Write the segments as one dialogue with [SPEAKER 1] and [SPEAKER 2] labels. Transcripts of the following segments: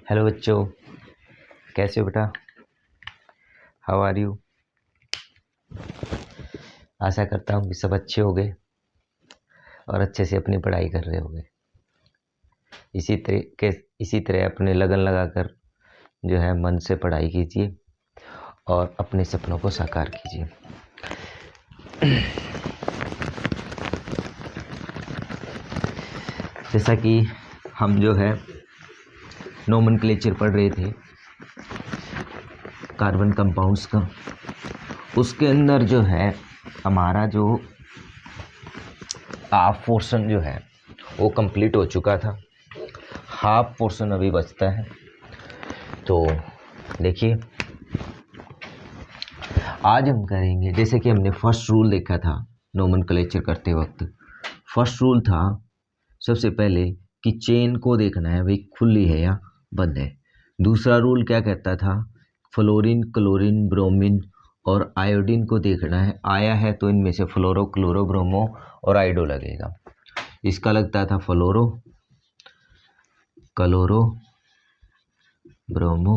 [SPEAKER 1] Hello बच्चों, कैसे हो बेटा? How are you? आशा करता हूँ कि सब अच्छे होंगे और अच्छे से अपनी पढ़ाई कर रहे होंगे। इसी तरह अपने लगन लगाकर जो है मन से पढ़ाई कीजिए और अपने सपनों को साकार कीजिए। जैसा कि हम जो है नोमेनक्लेचर पढ़ रहे थे कार्बन कंपाउंड्स का, उसके अंदर जो है हमारा जो हाफ पोर्शन जो है वो कंप्लीट हो चुका था। हाफ पोर्शन अभी बचता है। तो देखिए, आज हम करेंगे, जैसे कि हमने फर्स्ट रूल देखा था नोमेनक्लेचर करते वक्त। फर्स्ट रूल था सबसे पहले कि चेन को देखना है भाई खुली है या बंद है। दूसरा रूल क्या कहता था? फ्लोरीन, क्लोरीन, ब्रोमीन और आयोडीन को देखना है, आया है तो इनमें से फ्लोरो, क्लोरो, ब्रोमो और आइडो लगेगा। इसका लगता था फ्लोरो, क्लोरो, ब्रोमो,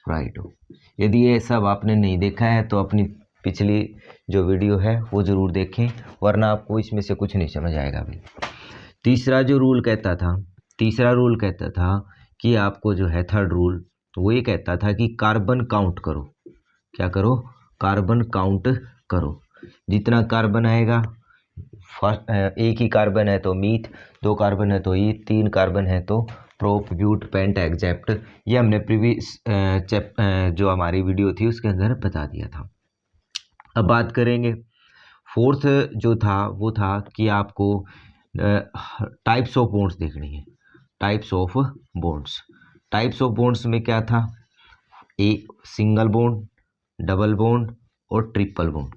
[SPEAKER 1] आइडो। यदि ये सब आपने नहीं देखा है तो अपनी पिछली जो वीडियो है वो ज़रूर देखें, वरना आपको इसमें से कुछ नहीं समझ आएगा भाई। तीसरा रूल कहता था कि आपको जो है थर्ड रूल वो ये कहता था कि कार्बन काउंट करो। क्या करो? कार्बन काउंट करो। जितना कार्बन आएगा, एक ही कार्बन है तो मीथ, 2 कार्बन है तो ईथ, 3 कार्बन है तो प्रोप, ब्यूट, पेंट, एक्सेप्ट। ये हमने प्रीवियस जो हमारी वीडियो थी उसके अंदर बता दिया था। अब बात करेंगे फोर्थ जो था वो था कि आपको टाइप्स ऑफ बॉन्ड्स देखनी है। टाइप्स ऑफ बॉन्ड्स में क्या था? एक सिंगल बॉन्ड, डबल बॉन्ड और ट्रिपल बॉन्ड।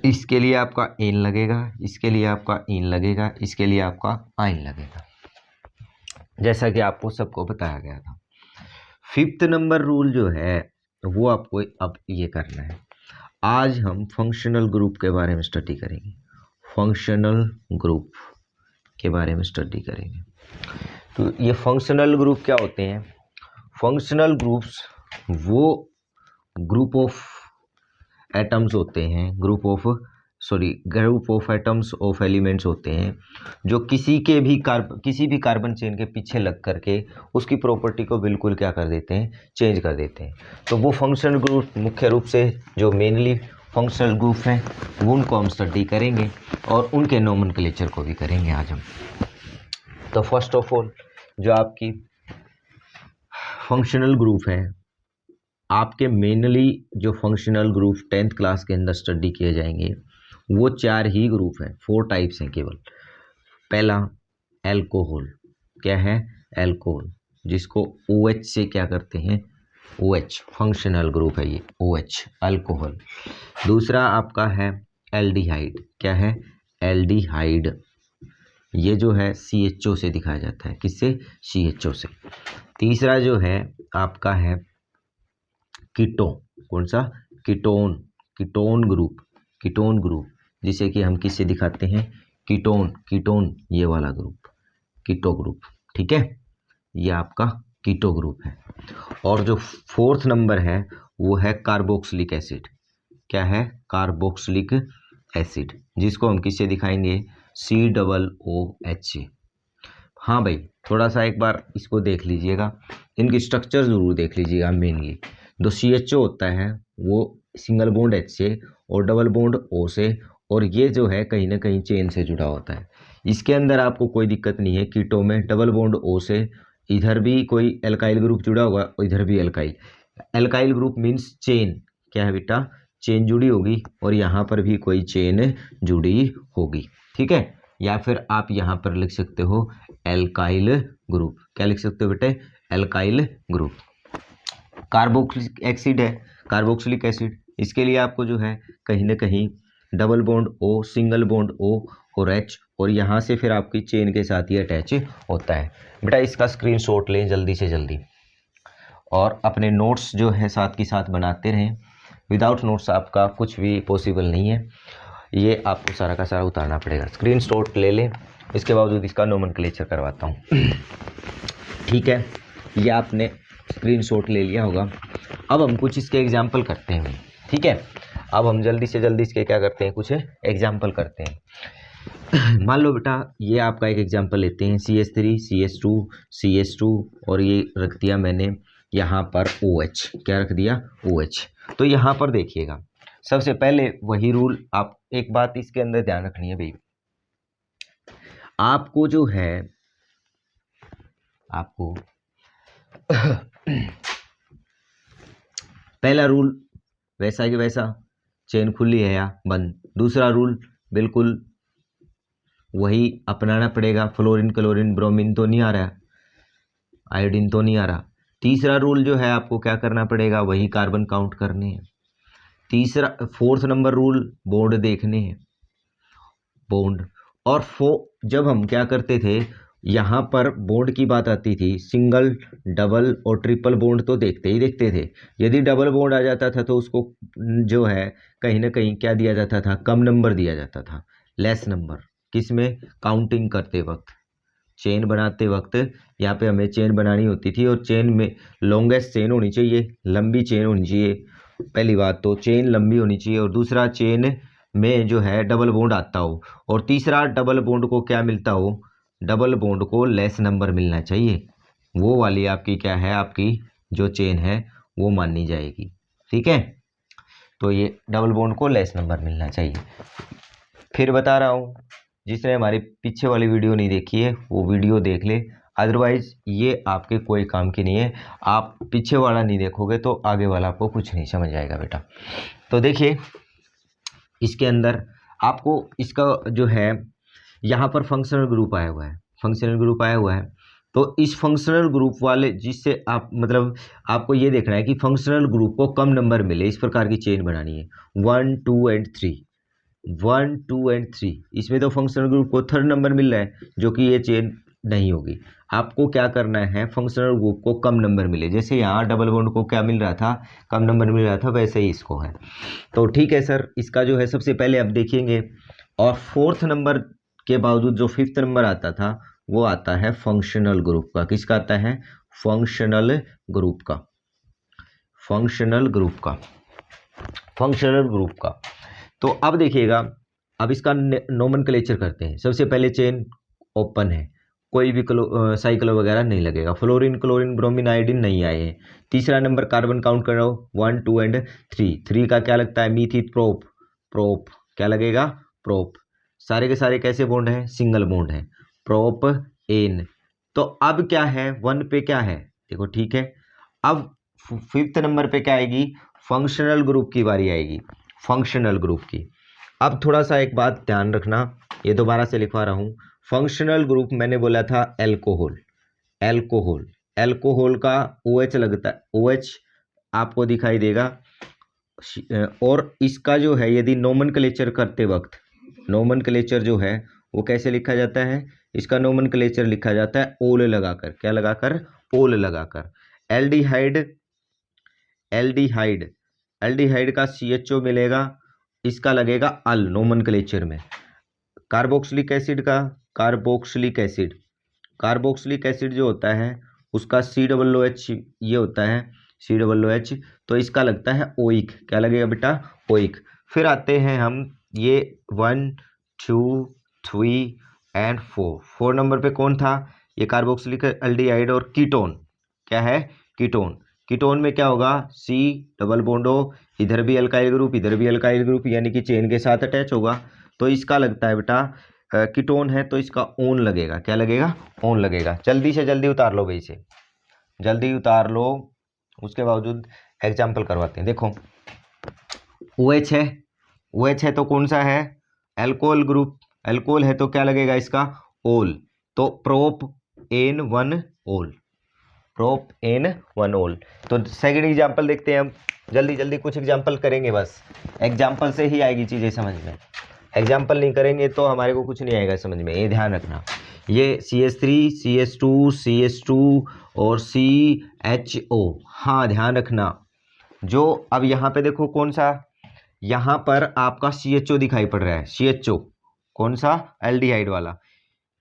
[SPEAKER 1] इसके लिए आपका एन लगेगा, इसके लिए आपका इन लगेगा, इसके लिए आपका आइन लगेगा, जैसा कि आपको सबको बताया गया था। फिफ्थ नंबर रूल जो है वो आपको अब ये करना है। आज हम फंक्शनल ग्रुप के बारे में स्टडी करेंगे। फंक्शनल ग्रुप के बारे में स्टडी करेंगे। तो ये फंक्शनल ग्रुप क्या होते हैं? फंक्शनल ग्रुप्स वो ग्रुप ऑफ एटम्स होते हैं, group of atoms of elements होते हैं जो किसी भी कार्बन चेन के पीछे लग करके उसकी प्रॉपर्टी को बिल्कुल क्या कर देते हैं? चेंज कर देते हैं। तो वो फंक्शनल ग्रुप मुख्य रूप से जो मेनली फंक्शनल ग्रुप हैं वो उनको हम स्टडी करेंगे और उनके नोमेनक्लेचर को भी करेंगे आज हम। तो फर्स्ट ऑफ ऑल जो आपकी फंक्शनल ग्रुप है, आपके मेनली जो फंक्शनल ग्रुप 10th क्लास के अंदर स्टडी किए जाएंगे वो 4 ही ग्रुप हैं, 4 टाइप्स हैं केवल। पहला एल्कोहल। क्या है? एल्कोहल, जिसको OH से क्या करते हैं? OH फंक्शनल ग्रुप है ये, OH अल्कोहल। दूसरा आपका है एल्डिहाइड। क्या है? एल्डिहाइड। ये जो है CHO से दिखाया जाता है। किससे? CHO से। तीसरा जो है आपका है कीटोन। कौन सा? कीटोन ग्रुप, जिसे कि हम किससे दिखाते हैं? कीटोन, ये वाला ग्रुप, कीटो ग्रुप। ठीक है, ये आपका कीटो ग्रुप है। और जो फोर्थ नंबर है वो है कार्बोक्सिलिक एसिड। क्या है? कार्बोक्सिलिक एसिड, जिसको हम किससे दिखाएंगे? COOH। हाँ भाई, थोड़ा सा एक बार इसको देख लीजिएगा, इनकी स्ट्रक्चर जरूर देख लीजिएगा। मेनली जो CHO होता है वो सिंगल बॉन्ड H से और डबल बॉन्ड O से, और ये जो है कहीं ना कहीं चेन से जुड़ा होता है। इसके अंदर आपको कोई दिक्कत नहीं है। कीटो में डबल बॉन्ड O से इधर भी कोई एल्काइल ग्रुप जुड़ा होगा और इधर भी एल्काइल ग्रुप मीन्स चेन। क्या है बेटा? चेन जुड़ी होगी और यहाँ पर भी कोई चेन जुड़ी होगी। ठीक है, या फिर आप यहाँ पर लिख सकते हो एल्काइल ग्रुप। क्या लिख सकते हो बेटे? Alkyl group. कार्बोक्सिलिक एसिड है, कार्बोक्सिलिक एसिड, इसके लिए आपको जो है कहीं ना कहीं double bond O, single bond O और H, और यहाँ से फिर आपकी चेन के साथ ही अटैच होता है। बेटा इसका स्क्रीनशॉट लें जल्दी से जल्दी और अपने नोट्स जो है साथ के साथ बनाते रहें। विदाउट नोट्स आपका कुछ भी पॉसिबल नहीं है, ये आपको सारा का सारा उतारना पड़ेगा। स्क्रीनशॉट ले लें, इसके बावजूद इसका नोमेनक्लेचर करवाता हूँ। ठीक है, ये आपने स्क्रीनशॉट ले लिया होगा। अब हम कुछ इसके एग्जाम्पल करते हैं। ठीक है, अब हम जल्दी से जल्दी इसके क्या करते हैं, कुछ एग्जाम्पल करते हैं। मान लो बेटा ये आपका एक एग्जाम्पल लेते हैं, CH3 CH2 CH2 और ये रख दिया मैंने यहाँ पर OH। क्या रख दिया, OH। तो यहाँ पर देखिएगा, सबसे पहले वही रूल, आप एक बात इसके अंदर ध्यान रखनी है भाई, आपको जो है आपको पहला रूल वैसा कि वैसा, चेन खुली है या बंद। दूसरा रूल बिल्कुल वही अपनाना पड़ेगा, फ्लोरीन क्लोरीन ब्रोमीन तो नहीं आ रहा, आयोडीन तो नहीं आ रहा। तीसरा रूल जो है आपको क्या करना पड़ेगा, वही कार्बन काउंट करने हैं। तीसरा 4th नंबर रूल, बॉन्ड देखने हैं, बॉन्ड। और जब हम क्या करते थे, यहाँ पर बॉन्ड की बात आती थी, सिंगल डबल और ट्रिपल बॉन्ड तो देखते ही देखते थे। यदि डबल बॉन्ड आ जाता था तो उसको जो है कहीं ना कहीं क्या दिया जाता था, कम नंबर दिया जाता था, लेस नंबर। किसमें, काउंटिंग करते वक्त, चेन बनाते वक्त। यहाँ पे हमें चेन बनानी होती थी और चेन में लॉन्गेस्ट चेन होनी चाहिए, लंबी चेन होनी चाहिए। पहली बात तो चेन लंबी होनी चाहिए, और दूसरा चेन में जो है डबल बॉन्ड आता हो, और तीसरा डबल बॉन्ड को क्या मिलता हो, डबल बॉन्ड को लेस नंबर मिलना चाहिए। वो वाली आपकी क्या है, आपकी जो चेन है वो मानी जाएगी। ठीक है, तो ये डबल बॉन्ड को लेस नंबर मिलना चाहिए। फिर बता रहा हूँ, जिसने हमारी पीछे वाली वीडियो नहीं देखी है वो वीडियो देख ले, अदरवाइज ये आपके कोई काम की नहीं है। आप पीछे वाला नहीं देखोगे तो आगे वाला आपको कुछ नहीं समझ आएगा बेटा। तो देखिए इसके अंदर आपको इसका जो है यहाँ पर फंक्शनल ग्रुप आया हुआ है, फंक्शनल ग्रुप आया हुआ है। तो इस फंक्शनल ग्रुप वाले जिससे आप मतलब आपको ये देखना है कि फंक्शनल ग्रुप को कम नंबर मिले, इस प्रकार की चेन बनानी है। 1 2 एंड 3, 1 2 एंड 3, इसमें तो फंक्शनल ग्रुप को 3rd नंबर मिल रहा है, जो कि ये चेन नहीं होगी। आपको क्या करना है, फंक्शनल ग्रुप को कम नंबर मिले, जैसे यहाँ डबल बॉन्ड को क्या मिल रहा था, कम नंबर मिल रहा था, वैसे ही इसको है। तो ठीक है सर, इसका जो है सबसे पहले आप देखेंगे, और 4th नंबर के बावजूद जो 5th नंबर आता था वो आता है फंक्शनल ग्रुप का। किसका आता है, फंक्शनल ग्रुप का, फंक्शनल ग्रुप का, फंक्शनल ग्रुप का। तो अब देखिएगा, अब इसका नोमेनक्लेचर करते हैं। सबसे पहले चेन ओपन है, कोई भी साइकिल वगैरह नहीं लगेगा, फ्लोरीन क्लोरीन ब्रोमीन आयोडीन नहीं आए हैं। तीसरा नंबर कार्बन काउंट कर रहा हो, 1 2 एंड 3, 3 का क्या लगता है, मीथी प्रोप, प्रोप क्या लगेगा, प्रोप। सारे के सारे कैसे बॉन्ड है, सिंगल बॉन्ड है, प्रोप एन। तो अब क्या है, 1 पे क्या है, देखो ठीक है। अब 5th नंबर पे क्या आएगी, फंक्शनल ग्रुप की बारी आएगी, फंक्शनल ग्रुप की। अब थोड़ा सा एक बात ध्यान रखना, ये दोबारा से लिखवा रहा हूँ। फंक्शनल ग्रुप मैंने बोला था एल्कोहल, एल्कोहल, एल्कोहल का OH लगता है, OH आपको दिखाई देगा। और इसका जो है यदि नोमेनक्लेचर करते वक्त, नोमेनक्लेचर जो है वो कैसे लिखा जाता है, इसका नोमेनक्लेचर लिखा जाता है ओल लगाकर, क्या लगाकर, ओल लगाकर। एल्डिहाइड, एल्डिहाइड, एल्डिहाइड का CHO मिलेगा, इसका लगेगा अल नोमेनक्लेचर में। कार्बोक्सिलिक एसिड का, कार्बोक्सिलिक एसिड, कार्बोक्सिलिक एसिड जो होता है उसका COOH ये होता है, COOH, तो इसका लगता है ओइक, क्या लगेगा बेटा, ओइक। फिर आते हैं हम ये 1 2 3 एंड 4, 4 नंबर पे कौन था, ये कार्बोक्सिलिक एल्डिहाइड और कीटोन, क्या है, कीटोन। कीटोन में क्या होगा, C डबल बॉन्ड O, इधर भी अल्काइल ग्रुप इधर भी अल्काइल ग्रुप, यानी कि चेन के साथ अटैच होगा। तो इसका लगता है बेटा कीटोन है, तो इसका ओन लगेगा, क्या लगेगा, ओन लगेगा। जल्दी से जल्दी उतार लो भाई, इसे जल्दी उतार लो, उसके बावजूद एग्जाम्पल करवाते हैं। देखो OH है, OH है तो कौन सा है, एल्कोहल ग्रुप, एल्कोहल है तो क्या लगेगा इसका, ओल, तो प्रोप N1 ओल, प्रोप N1 ओल। तो सेकंड एग्जाम्पल देखते हैं हम, जल्दी जल्दी कुछ एग्जाम्पल करेंगे, बस एग्जाम्पल से ही आएगी चीज़ें समझ में, एग्जाम्पल नहीं करेंगे तो हमारे को कुछ नहीं आएगा समझ में, ये ध्यान रखना। ये CH3 CH2 CH2 और CHO, हाँ ध्यान रखना। जो अब यहाँ पे देखो कौन सा, यहाँ पर आपका CHO दिखाई पड़ रहा है, CHO कौन सा, एल्डिहाइड वाला।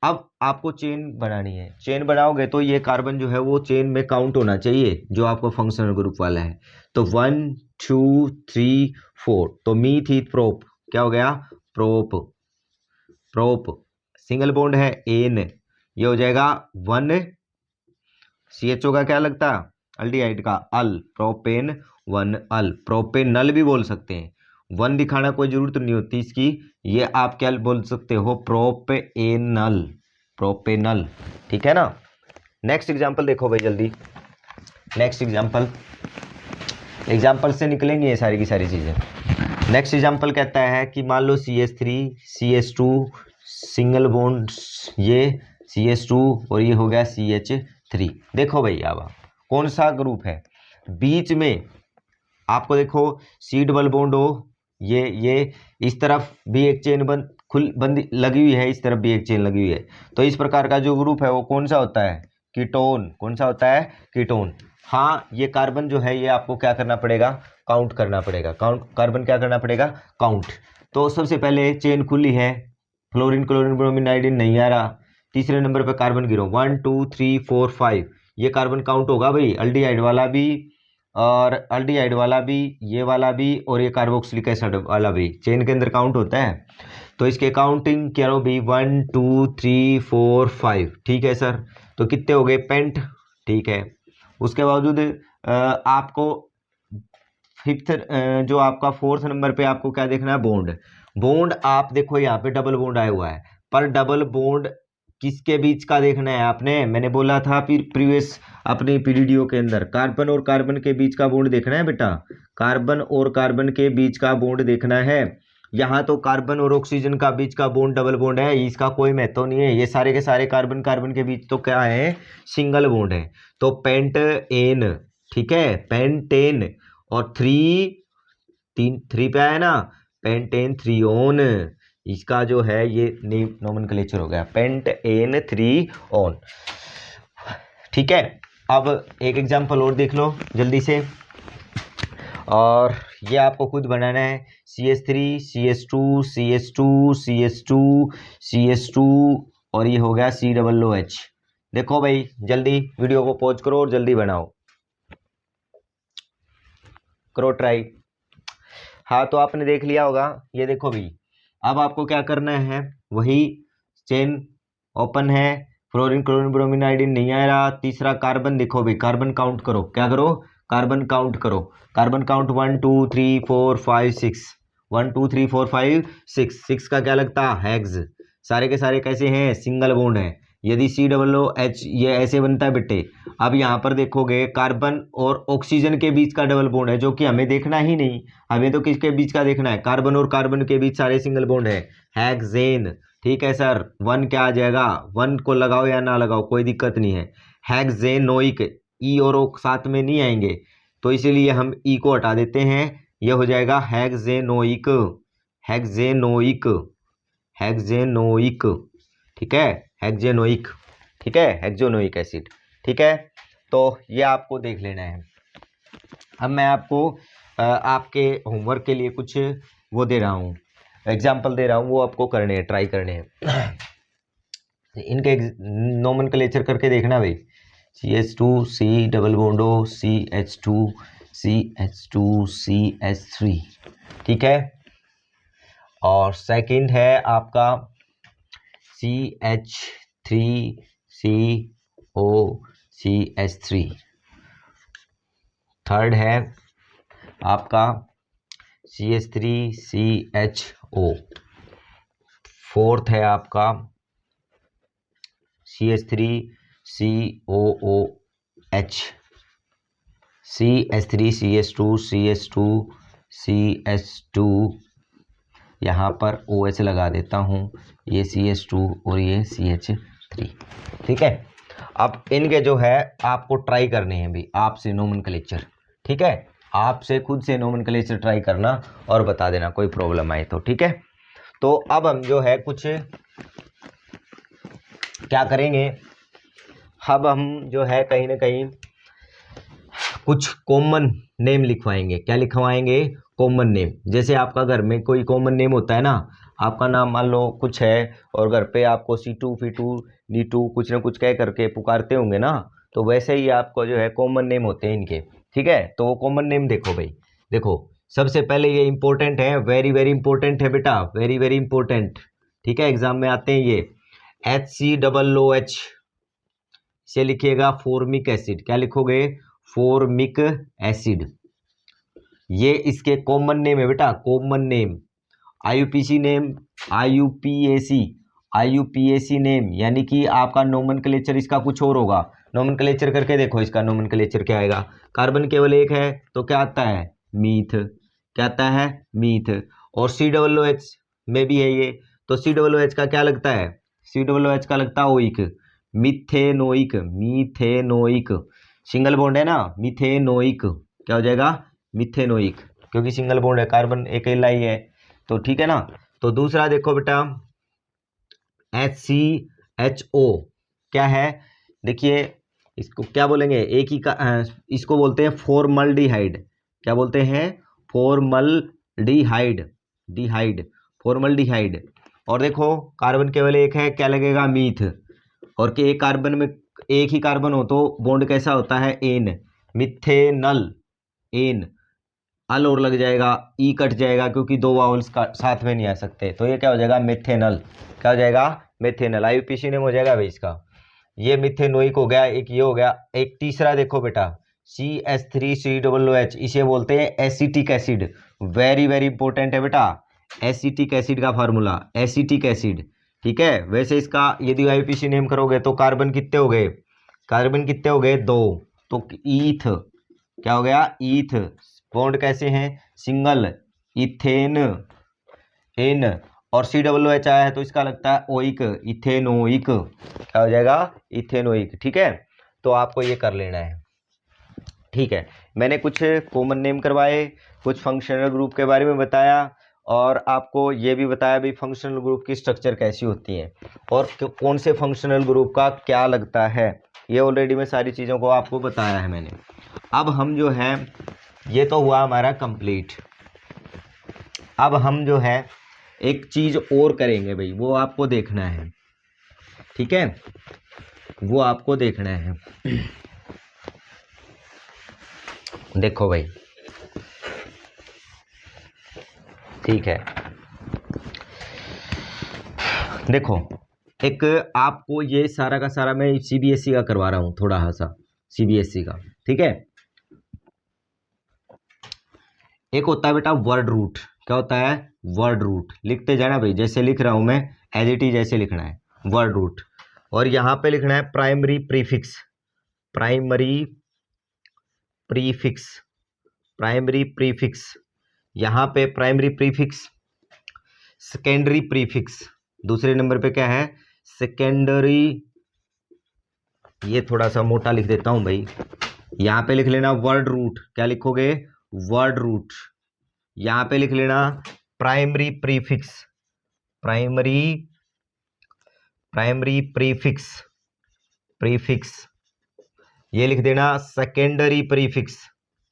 [SPEAKER 1] अब आपको चेन बनानी है, चेन बनाओगे तो ये कार्बन जो है वो चेन में काउंट होना चाहिए जो आपको फंक्शनल ग्रुप वाला है। तो 1 2 3 4, तो मीथ प्रोप क्या हो गया, प्रोप। प्रोप सिंगल बॉन्ड है एन, ये हो जाएगा 1, CHO का क्या लगता है, अल्डिहाइड का अल, प्रोपेन 1 अल। प्रोपेनल भी बोल सकते हैं, 1 दिखाना कोई जरूरत नहीं होती इसकी, ये आप क्या बोल सकते हो, प्रोपेनल, प्रोपेनल। ठीक है ना। नेक्स्ट एग्जांपल देखो भाई जल्दी, नेक्स्ट एग्जांपल, एग्जांपल से निकलेंगी ये सारी की सारी चीजें। नेक्स्ट एग्जांपल कहता है कि मान लो CH3 CH2 सिंगल बॉन्ड, ये CH2 और ये हो गया CH3। देखो भाई अब कौन सा ग्रुप है, बीच में आपको देखो C डबल बॉन्ड हो, ये इस तरफ भी एक चेन बंद लगी हुई है, इस तरफ भी एक चेन लगी हुई है। तो इस प्रकार का जो ग्रुप है वो कौन सा होता है, कीटोन। कौन सा होता है, कीटोन। हाँ, ये कार्बन जो है ये आपको क्या करना पड़ेगा, काउंट करना पड़ेगा। काउंट, कार्बन क्या करना पड़ेगा, काउंट। तो सबसे पहले चेन खुली है, फ्लोरीन क्लोरीन ब्रोमीन आयोडीन नहीं आ रहा। तीसरे नंबर पे कार्बन गिरो, 1 2 3 4 5, ये कार्बन काउंट होगा भाई, अल्डिहाइड वाला भी और अल्डिहाइड वाला भी, ये वाला भी और ये कार्बोक्सिलिक एसिड वाला भी चेन के अंदर काउंट होता है। तो इसके काउंटिंग करो भी, 1 2 3 4 5। ठीक है सर, तो कितने हो गए, पेंट। ठीक है, उसके बावजूद आपको फिफ्थ जो आपका फोर्थ नंबर पे आपको क्या देखना है, बॉन्ड। बॉन्ड आप देखो यहाँ पे डबल बॉन्ड आया हुआ है, पर डबल बॉन्ड किसके बीच का देखना है आपने, मैंने बोला था फिर प्रीवियस अपने पीडीडीओ के अंदर, कार्बन और कार्बन के बीच का बॉन्ड देखना है बेटा, कार्बन और कार्बन के बीच का बॉन्ड देखना है। यहाँ तो कार्बन और ऑक्सीजन का बीच का बॉन्ड डबल बॉन्ड है, इसका कोई महत्व नहीं है, ये सारे के सारे कार्बन कार्बन के बीच तो क्या है, सिंगल बॉन्ड है। तो पेंटेन, ठीक है, पेंटेन। और 3 पे आया ना, पेंटेन थ्रीओन, इसका जो है ये नोमेनक्लेचर हो गया, पेंटेन 3 ठीक है। अब एक एग्जांपल और देख लो जल्दी से, और ये आपको खुद बनाना है, CH3 CH2 CH2 CH2 CH2 और ये हो गया COOH। देखो भाई जल्दी वीडियो को पॉज करो और जल्दी बनाओ, करो ट्राई। हाँ, तो आपने देख लिया होगा, ये देखो भाई अब आपको क्या करना है, वही चेन ओपन है, फ्लोरीन क्लोरीन ब्रोमीन आयोडीन नहीं आ रहा। तीसरा कार्बन देखो भाई, कार्बन काउंट करो, क्या करो, कार्बन काउंट करो। कार्बन काउंट 1 2 3 4 5 6, 1 2 3 4 5 6, 6 का क्या लगता है, हेक्स। सारे के सारे कैसे हैं, सिंगल बॉन्ड है। यदि COOH ये ऐसे बनता है बेटे। अब यहाँ पर देखोगे कार्बन और ऑक्सीजन के बीच का डबल बॉन्ड है, जो कि हमें देखना ही नहीं, हमें तो किसके बीच का देखना है, कार्बन और कार्बन के बीच सारे सिंगल बॉन्ड है, हेक्सेन। ठीक है सर, 1 क्या आ जाएगा, 1 को लगाओ या ना लगाओ कोई दिक्कत नहीं है, हेक्सेनोइक। ई और ओ साथ में नहीं आएंगे, तो इसीलिए हम ई को हटा देते हैं, यह हो जाएगा हेक्सेनोइक, हेक्सेनोइक, हेक्सेनोइक। ठीक है, हेक्सेनोइक, ठीक है, हेक्सेनोइक एसिड। ठीक है, तो ये आपको देख लेना है। अब मैं आपको आपके होमवर्क के लिए कुछ वो दे रहा हूँ, एग्जाम्पल दे रहा हूँ, वो आपको करने हैं, ट्राई करने हैं। इनके नोमेनक्लेचर करके देखना भाई, CH2 C double bond O CH2 CH2 CH3। ठीक है, और सेकंड है आपका CH3CO CH3। थर्ड है आपका CH3CHO। फोर्थ है आपका CH3COOH, CH3CH2 CH2 CH2, यहाँ पर OH लगा देता हूँ, ये CH2 और ये CH3। ठीक है, अब इनके जो है आपको ट्राई करने हैं भी आपसे नोमेनक्लेचर। ठीक है, आपसे खुद से नोमेनक्लेचर ट्राई करना और बता देना कोई प्रॉब्लम आए तो। ठीक है, तो अब हम जो है कुछ क्या करेंगे, अब हम जो है कहीं ना कहीं कुछ कॉमन नेम लिखवाएंगे। क्या लिखवाएंगे, कॉमन नेम, जैसे आपका घर में कोई कॉमन नेम होता है ना, आपका नाम मान लो कुछ है और घर पे आपको सीटू फीटू नीटू कुछ ना कुछ कह करके पुकारते होंगे ना, तो वैसे ही आपको जो है कॉमन नेम होते हैं इनके, ठीक है। तो वो कॉमन नेम देखो भाई, देखो सबसे पहले ये इंपॉर्टेंट है, वेरी वेरी इंपॉर्टेंट है बेटा, वेरी वेरी इंपॉर्टेंट, ठीक है, एग्जाम में आते हैं ये। HCOOH से लिखिएगा फॉर्मिक एसिड, क्या लिखोगे, फॉर्मिक एसिड, ये इसके कॉमन नेम है बेटा, common name. IUPAC name, IUPAC name, यानी कि आपका नोमेनक्लेचर इसका कुछ और होगा। नोमेनक्लेचर करके देखो, इसका नोमेनक्लेचर क्या आएगा, कार्बन केवल एक है तो क्या आता है, मीथ, क्या आता है, मीथ। और COOH में भी है ये, तो COOH का क्या लगता है, COOH का लगता है oic, methanoic, methanoic, single bond है ना, मिथेनोइक, क्या हो जाएगा, मिथेनोइक, क्योंकि सिंगल बॉन्ड है, कार्बन अकेला ही है, तो ठीक है ना। तो दूसरा देखो बेटा HCHO क्या है, देखिए इसको क्या बोलेंगे, एक ही का इसको बोलते हैं फॉर्मल्डिहाइड, क्या बोलते हैं, फॉर्मल्डिहाइड, डिहाइड, फॉर्मल्डिहाइड। और देखो कार्बन केवल एक है, क्या लगेगा, मीथ, और कि एक कार्बन में एक ही कार्बन हो तो बॉन्ड कैसा होता है, एन, मिथेनल, एन, अल और लग जाएगा, ई कट जाएगा क्योंकि दो वावल्स का साथ में नहीं आ सकते, तो ये क्या हो जाएगा, मेथेनल, क्या हो जाएगा, मेथेनल, IUPAC नेम हो जाएगा भाई इसका, ये मिथेनोइक हो गया, एक ये हो गया। एक तीसरा देखो बेटा CH3COOH, इसे बोलते हैं acetic acid, very very important है बेटा, एसिटिक एसिड का फार्मूला, एसिटिक एसिड, ठीक है। वैसे इसका यदि IUPAC नेम करोगे तो कार्बन कितने हो गए, कार्बन कितने हो गए, दो, तो ईथ, क्या हो गया, ईथ, बॉन्ड कैसे हैं, सिंगल, इथेन, एन, और COOH आया है तो इसका लगता है ओइक, इथेनोइक, क्या हो जाएगा, इथेनोइक, ठीक है। तो आपको ये कर लेना है, ठीक है। मैंने कुछ कॉमन नेम करवाए, कुछ फंक्शनल ग्रुप के बारे में बताया, और आपको ये भी बताया भी फंक्शनल ग्रुप की स्ट्रक्चर कैसी होती है और कौन से फंक्शनल ग्रुप का क्या लगता है, ये ऑलरेडी मैं सारी चीज़ों को आपको बताया है मैंने। अब हम जो है, ये तो हुआ हमारा कंप्लीट, अब हम जो है एक चीज़ और करेंगे भाई, वो आपको देखना है, ठीक है, वो आपको देखना है। देखो भाई, ठीक है, देखो एक आपको ये सारा का सारा मैं CBSE का करवा रहा हूँ, थोड़ा सा CBSE का, ठीक है। एक होता है बेटा वर्ड रूट, क्या होता है, वर्ड रूट, लिखते जाना भाई, जैसे लिख रहा हूं मैं एज इट इज जैसे लिखना है, वर्ड रूट। और यहां पे लिखना है primary prefix, primary prefix, primary prefix, यहां पे प्राइमरी प्रीफिक्स, सेकेंडरी प्रीफिक्स, दूसरे नंबर पे क्या है, सेकेंडरी, ये थोड़ा सा मोटा लिख देता हूं भाई, यहां पे लिख लेना वर्ड रूट, क्या लिखोगे, वर्ड रूट, यहां पे लिख लेना primary prefix, primary, primary prefix, prefix, ये लिख देना सेकेंडरी प्रीफिक्स,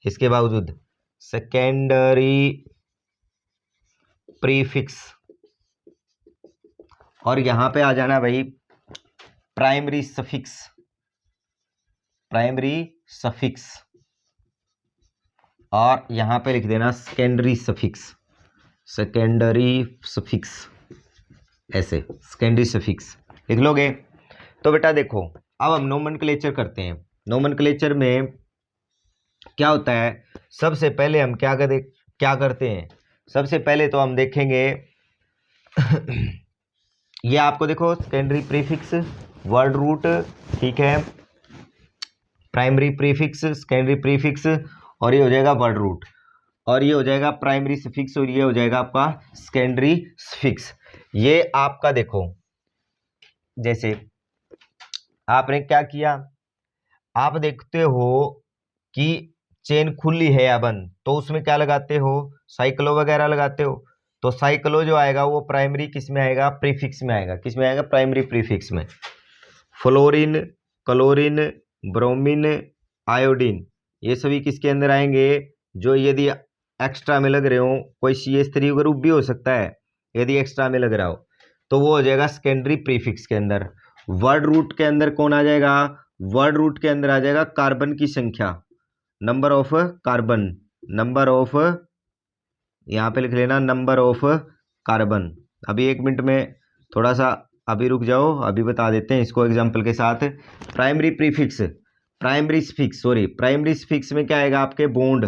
[SPEAKER 1] इसके बावजूद सेकेंडरी प्रीफिक्स, और यहां पे आ जाना भाई प्राइमरी सफिक्स, प्राइमरी सफिक्स, और यहां पे लिख देना सेकेंडरी सफिक्स, सेकेंडरी सफिक्स, ऐसे सेकेंडरी सफिक्स लिख लोगे। तो बेटा देखो अब हम नोमेनक्लेचर करते हैं, नोमेनक्लेचर में क्या होता है, सबसे पहले हम क्या करते हैं, सबसे पहले तो हम देखेंगे ये आपको देखो सेकेंडरी प्रीफिक्स, वर्ड रूट, ठीक है, प्राइमरी प्रीफिक्स, सेकेंडरी प्रीफिक्स, और ये हो जाएगा वर्ड रूट, और ये हो जाएगा प्राइमरी सफिक्स, और ये हो जाएगा आपका सेकेंडरी सफिक्स। ये आपका देखो जैसे आपने क्या किया, आप देखते हो कि चेन खुली है या बंद, तो उसमें क्या लगाते हो, साइक्लो वगैरह लगाते हो, तो साइक्लो जो आएगा वो प्राइमरी किस में आएगा, प्रीफिक्स में आएगा, किस में आएगा, प्राइमरी प्रीफिक्स में। फ्लोरीन, क्लोरीन, ब्रोमीन, आयोडीन, ये सभी किसके अंदर आएंगे, जो यदि एक्स्ट्रा में लग रहे हो, कोई CH3 ग्रुप भी हो सकता है यदि एक्स्ट्रा में लग रहा हो, तो वो हो जाएगा सेकेंडरी प्रीफिक्स के अंदर। वर्ड रूट के अंदर कौन आ जाएगा? वर्ड रूट के अंदर आ जाएगा कार्बन की संख्या, number of carbon, number of, यहाँ पे लिख लेना नंबर ऑफ कार्बन। अभी 1 मिनट में थोड़ा सा अभी रुक जाओ, अभी बता देते हैं इसको एग्जाम्पल के साथ। Primary prefix, primary suffix, sorry primary suffix में क्या आएगा आपके? बॉन्ड।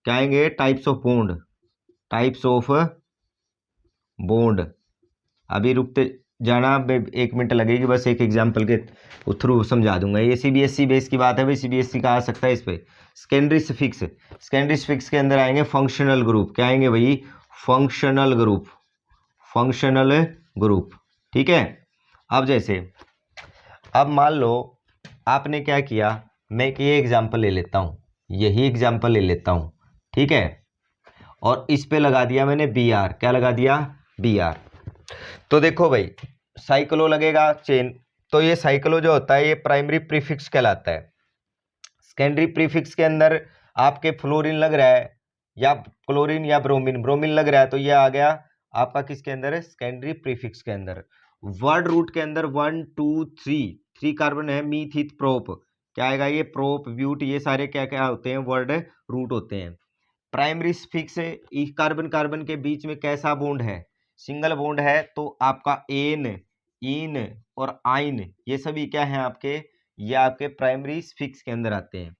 [SPEAKER 1] क्या आएंगे? Types of bond, types of bond. अभी रुकते जाना, 1 मिनट लगेगी बस, एक एग्जाम्पल के थ्रू समझा दूंगा। ये CBSE बेस की बात है भाई, CBSE का आ सकता है इस पे। सेकेंडरी स्फिक्स, सेकेंडरी स्फिक्स के अंदर आएंगे फंक्शनल ग्रुप। क्या आएंगे भाई? फंक्शनल ग्रुप, फंक्शनल ग्रुप, ठीक है। अब जैसे, अब मान लो आपने क्या किया, मैं एक ये एग्जाम्पल ले लेता हूँ, यही एग्जाम्पल ले लेता हूँ, ठीक है, और इस पे लगा दिया मैंने Br। क्या लगा दिया? Br। तो देखो भाई, साइक्लो लगेगा चेन, तो ये साइक्लो जो होता है ये प्राइमरी प्रीफिक्स कहलाता है। सेकेंडरी प्रीफिक्स के अंदर आपके फ्लोरीन लग रहा है, या क्लोरीन या ब्रोमीन, ब्रोमीन लग रहा है, तो ये आ गया आपका किसके अंदर? सेकेंडरी प्रीफिक्स के अंदर। वर्ड रूट के अंदर 1 2 3 कार्बन है, मीथित प्रोप। क्या आएगा? ये प्रोप, ब्यूट, ये सारे क्या क्या होते हैं? वर्ड रूट होते हैं। प्राइमरी स्फिक्स, कार्बन कार्बन के बीच में कैसा बॉन्ड है? सिंगल बॉन्ड है, तो आपका एन, इन और आइन, ये सभी क्या है आपके? ये आपके प्राइमरी स्फिक्स के अंदर आते हैं।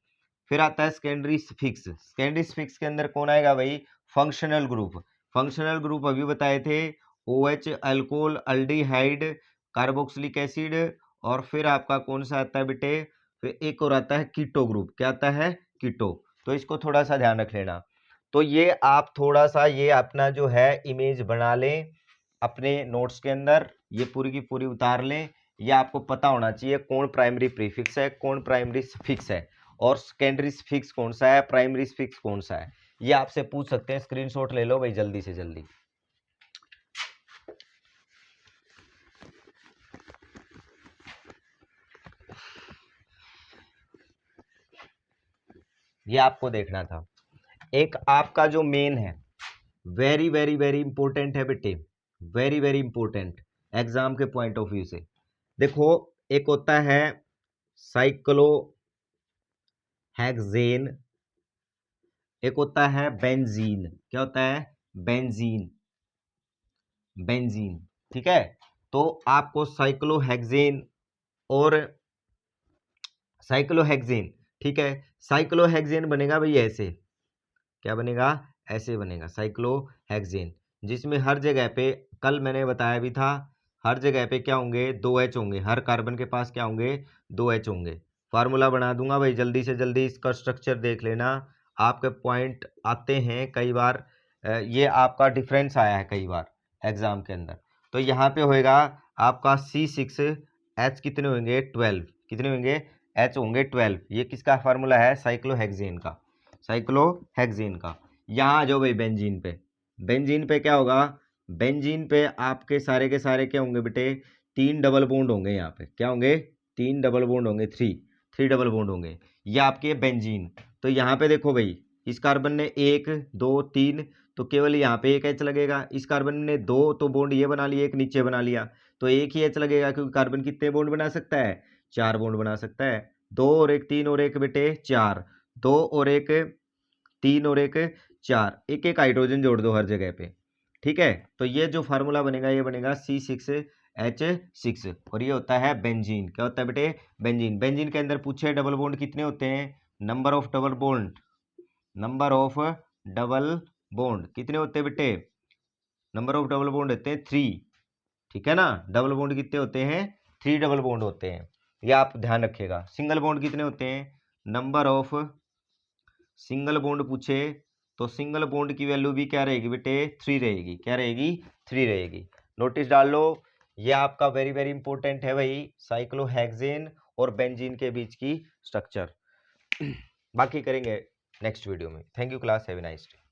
[SPEAKER 1] फिर आता है सेकेंडरी स्फिक्स। सेकेंडरी स्फिक्स के अंदर कौन आएगा भाई? Functional group. फंक्शनल ग्रुप अभी बताए थे, OH, alcohol, aldehyde, carboxylic acid, और फिर आपका कौन सा आता है बेटे? फिर एक और आता है कीटो ग्रुप। क्या आता है? कीटो। तो इसको थोड़ा सा ध्यान रख लेना। तो ये आप थोड़ा सा ये अपना जो है इमेज बना लें अपने नोट्स के अंदर, ये पूरी की पूरी उतार लें। ये आपको पता होना चाहिए कौन प्राइमरी प्रीफिक्स है, कौन प्राइमरी स्फिक्स है, और सेकेंडरी स्फिक्स कौन सा है, प्राइमरी स्फिक्स कौन सा है। ये आपसे पूछ सकते हैं, स्क्रीनशॉट ले लो भाई जल्दी से जल्दी। ये आपको देखना था। एक आपका जो मेन है, वेरी वेरी वेरी इंपॉर्टेंट है बेटे, वेरी वेरी इंपॉर्टेंट एग्जाम के पॉइंट ऑफ व्यू से। देखो, एक होता है साइक्लोहेक्सेन, एक होता है बेंजीन। क्या होता है? बेंजीन, बेंजीन, ठीक है। तो आपको साइक्लोहेक्सेन और साइक्लोहेक्सेन, ठीक है, साइक्लोहेक्सेन बनेगा भाई ऐसे। क्या बनेगा? ऐसे बनेगा साइक्लोहेक्सेन, जिसमें हर जगह पे, कल मैंने बताया भी था, हर जगह पे क्या होंगे? 2H होंगे, हर कार्बन के पास क्या होंगे? 2H होंगे। फार्मूला बना दूंगा भाई, जल्दी से जल्दी इसका स्ट्रक्चर देख लेना। आपके पॉइंट आते हैं कई बार, ये आपका डिफरेंस आया है कई बार एग्जाम के अंदर। तो यहाँ पे होएगा आपका C6H कितने होंगे? 12। कितने होंगे? H होंगे 12। ये किसका फार्मूला है? साइक्लोहेक्सेन का, साइक्लोहेक्सेन का। यहाँ आ जाओ भाई बेंजीन पे। बेंजीन पे क्या होगा? बेंजीन पे आपके सारे के सारे क्या होंगे बेटे? 3 डबल बॉन्ड होंगे यहाँ पे। क्या होंगे? 3 डबल बॉन्ड होंगे, 3 डबल बॉन्ड होंगे। ये आपके बेंजीन। तो यहाँ पे देखो भाई, इस कार्बन ने 1 2 3, तो केवल यहाँ पे एक H लगेगा। इस कार्बन ने 2, तो बॉन्ड ये बना लिया, एक नीचे बना लिया, तो एक ही H लगेगा, क्योंकि कार्बन कितने बॉन्ड बना सकता है? 4 बॉन्ड बना सकता है। 2 और 1 3 और 1 बेटे 4, 2 और 1 3 और 1 4, एक एक हाइड्रोजन जोड़ दो हर जगह पे, ठीक है। तो ये जो फार्मूला बनेगा ये बनेगा C6H6, और ये होता है बेंजीन। क्या होता है बेटे? बेंजीन। बेंजीन के अंदर पूछे डबल बॉन्ड कितने होते हैं? Number of double bond, number of double bond कितने होते हैं बेटे? नंबर ऑफ डबल बॉन्ड होते हैं 3, ठीक है ना। डबल बॉन्ड कितने होते हैं? 3 डबल बॉन्ड होते हैं, ये आप ध्यान रखिएगा। सिंगल बॉन्ड कितने होते हैं? नंबर ऑफ सिंगल बॉन्ड पूछे तो सिंगल बॉन्ड की वैल्यू भी क्या रहेगी बेटे? 3 रहेगी। क्या रहेगी? 3 रहेगी। नोटिस डाल लो, ये आपका वेरी वेरी इंपॉर्टेंट है भाई, साइक्लोहेक्सेन और बेंजीन के बीच की स्ट्रक्चर। बाकी करेंगे नेक्स्ट वीडियो में। Thank you class, have a nice day.